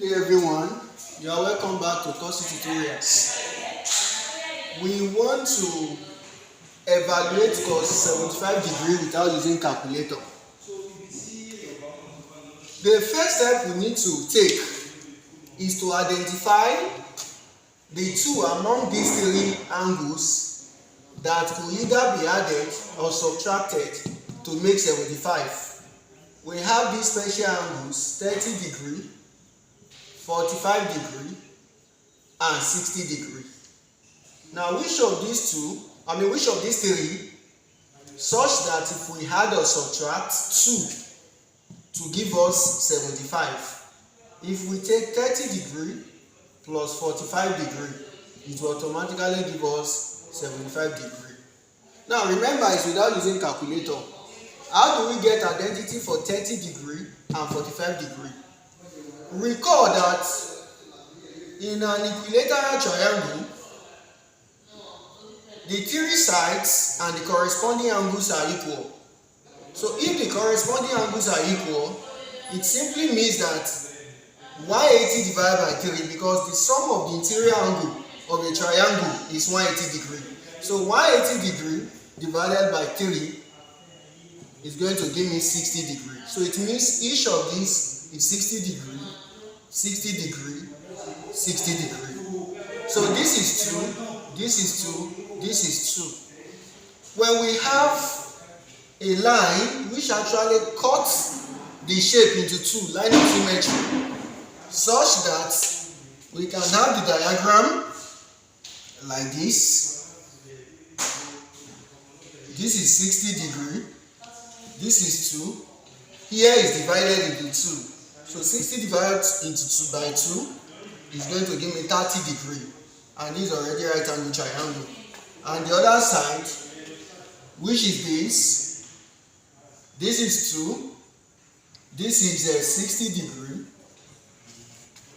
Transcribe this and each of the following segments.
Hey everyone, you are welcome back to Cosy tutorials. We want to evaluate cos 75 degree without using calculator. The first step we need to take is to identify the two among these three angles that could either be added or subtracted to make 75. We have these special angles 30 degree, 45 degree and 60 degree. Now which of these three, such that if we add or subtract 2 to give us 75, if we take 30 degree plus 45 degree, it will automatically give us 75 degree. Now remember, it's without using calculator. How do we get identity for 30 degree and 45 degree? Recall that in an equilateral triangle, the three sides and the corresponding angles are equal. So if the corresponding angles are equal, it simply means that 180 divided by 3, because the sum of the interior angle of a triangle is 180 degree. So 180 degree divided by 3 is going to give me 60 degree. So it means each of these is 60 degree, 60 degree, 60 degree. So this is 2, this is 2, this is 2. When we have a line which actually cuts the shape into 2, line of symmetry, such that we can have the diagram like this. This is 60 degree, this is 2, here is divided into 2. So 60 divided into 2 by 2 is going to give me 30 degree, and this is already right angle triangle. And the other side, which is this is 2, this is 60 degree,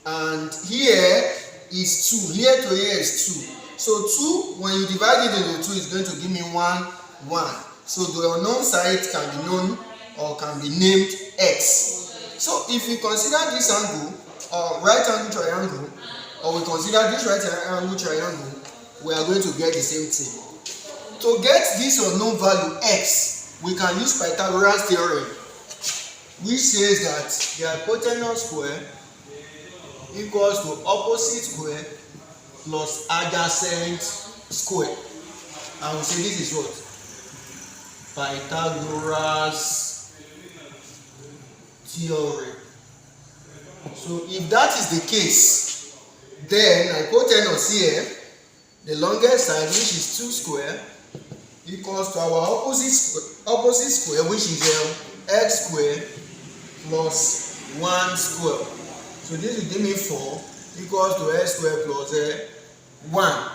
and here is 2, here to here is 2. So 2, when you divide it into 2, is going to give me 1, 1. So the unknown side can be known or can be named x. So if we consider this angle right angle triangle, or we consider this right angle triangle, we are going to get the same thing. To get this unknown value x, we can use Pythagoras theorem, which says that the hypotenuse square equals to opposite square plus adjacent square. And we say this is what? Pythagoras theorem. So if that is the case, then hypotenuse here, the longest side, which is 2 square, equals to our opposite square, which is x square plus 1 square. So this will give me 4 equals to x square plus 1.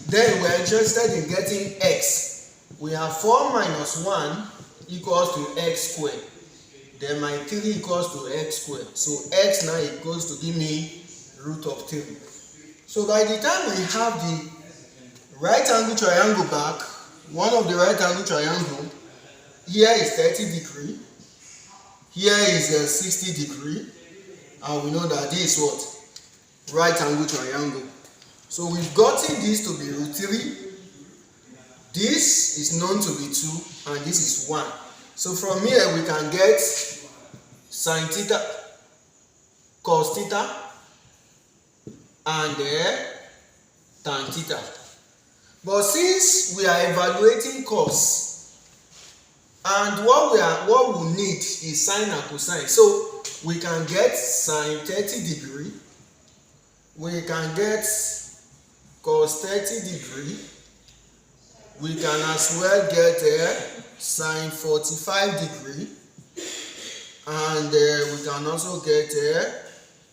Then we are interested in getting x. We have 4 minus 1 equals to x square. Then my 3 equals to x square. So x now equals to give me root of 3. So by the time we have the right angle triangle back, one of the right angle triangle, here is 30 degree, here is 60 degree, and we know that this is what? Right angle triangle. So we've gotten this to be root 3. This is known to be 2, and this is 1. So from here we can get sin theta, cos theta, and tan theta. But since we are evaluating cos, and what we need is sine and cosine, so we can get sin 30 degree, we can get cos 30 degree, we can as well get sin 45 degree, and we can also get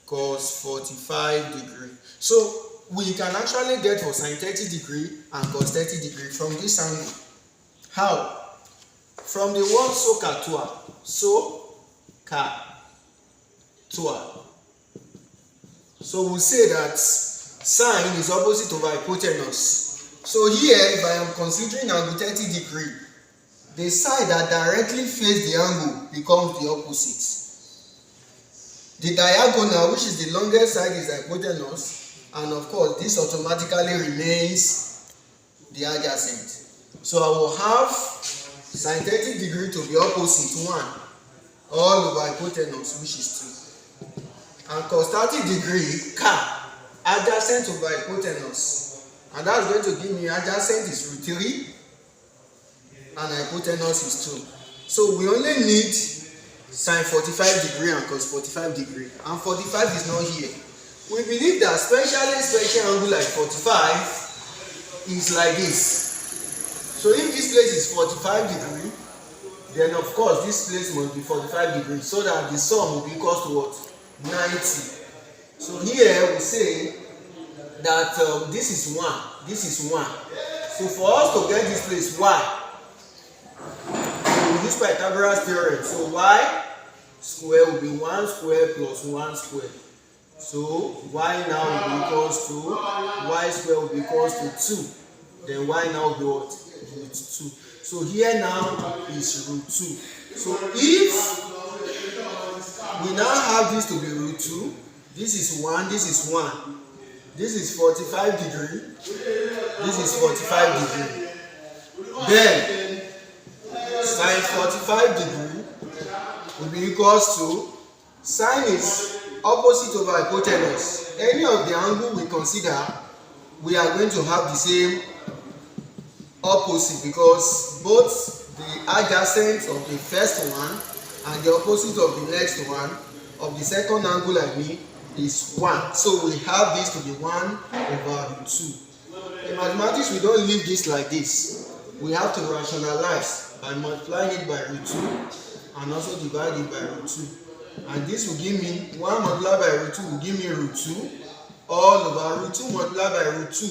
cos 45 degree. So we can actually get for sin 30 degree and cos 30 degree from this angle. How? From the word SOHCAHTOA. SOHCAHTOA. So we'll say that sine is opposite of hypotenuse. So here, if I am considering angle 30 degree, the side that directly faces the angle becomes the opposite. The diagonal, which is the longest side, is hypotenuse, and of course this automatically remains the adjacent. So I will have sine 30 degree to be opposite 1 all over hypotenuse, which is 2. And cos 30 degree adjacent over hypotenuse, and that's going to give me adjacent is root 3 and hypotenuse is 2. So we only need sine 45 degree and cos 45 degree, and 45 is not here. We believe that special angle like 45 is like this. So if this place is 45 degree, then of course this place must be 45 degrees, so that the sum will be equal to what? 90. So here we say that this is 1, this is 1. So for us to get this place y, we will use Pythagoras theorem. So y square will be 1 square plus 1 square. So y now will be equals to y square will be equals to 2. Then y now will be what? Root 2. So here now is root 2. So if we now have this to be root 2, this is 1, this is 1. This is 45 degree. This is 45 degree. Then sine 45 degree will be equals to, sine is opposite over hypotenuse. Any of the angle we consider, we are going to have the same opposite, because both the adjacent of the first one and the opposite of the next one of the second angle I mean is 1. So we have this to be 1 over root 2. In mathematics, we don't leave this like this. We have to rationalize by multiplying it by root 2 and also divide it by root 2. And this will give me 1 multiplied by root 2 will give me root 2 all over root 2 multiplied by root 2.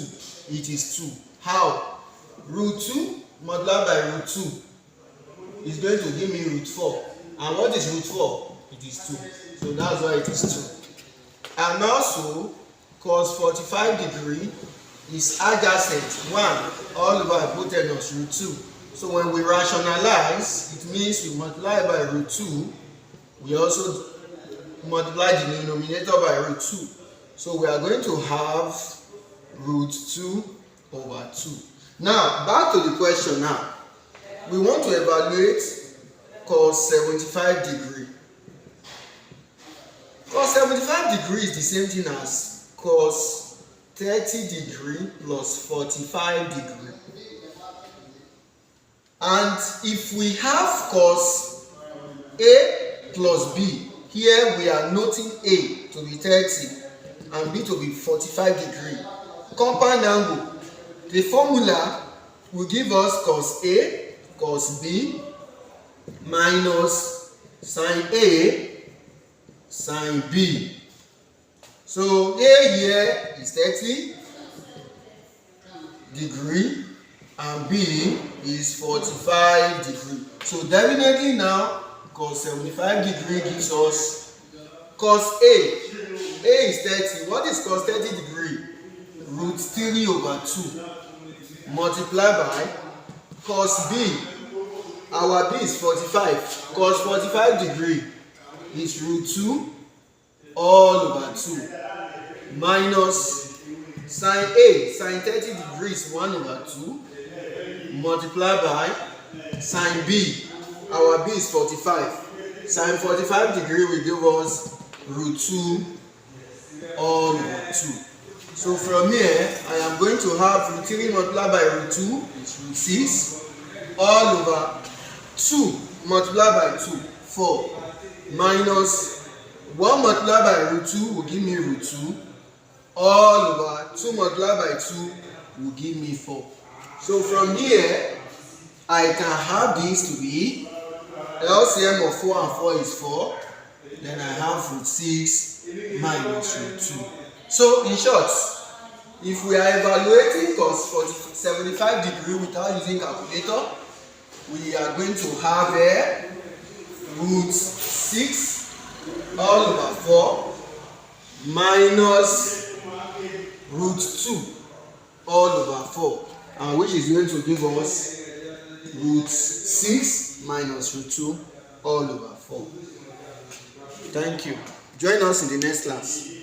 It is 2. How? Root 2 multiplied by root 2 is going to give me root 4. And what is root 4? It is 2. So that's why it is 2. And also, cos 45 degree is adjacent 1 all over hypotenuse root 2. So when we rationalize, it means we multiply by root 2. We also multiply the denominator by root 2. So we are going to have root 2 over 2. Now, back to the question now. We want to evaluate cos 75 degree. Cos 75 degree is the same thing as cos 30 degree plus 45 degree. And if we have cos A plus B, here we are noting A to be 30 and B to be 45 degree. Compound angle. The formula will give us cos A, cos B, minus sine A, sine B. So A here is 30 degree and B is 45 degree. So definitely now cos 75 degree gives us cos A. A is 30. What is cos 30 degree? Root 3 over 2 multiplied by cos B. Our B is 45. Cos 45 degree is root 2 all over 2 minus sine A. Sine 30 degree is 1 over 2 multiplied by sine B. Our B is 45. Sine 45 degree will give us root 2 all over 2. So from here, I am going to have root 3 multiplied by root 2 is root 6 all over 2 multiplied by 2, 4, minus 1 multiplied by root 2 will give me root 2 all over 2 multiplied by 2 will give me 4. So from here, I can have this to be LCM of 4 and 4 is 4. Then I have root 6 minus root 2. So in short, if we are evaluating cos 75 degree without using calculator, we are going to have a root 6 all over 4 minus root 2 all over 4, and which is going to give us root 6 minus root 2 all over 4. Thank you. Join us in the next class.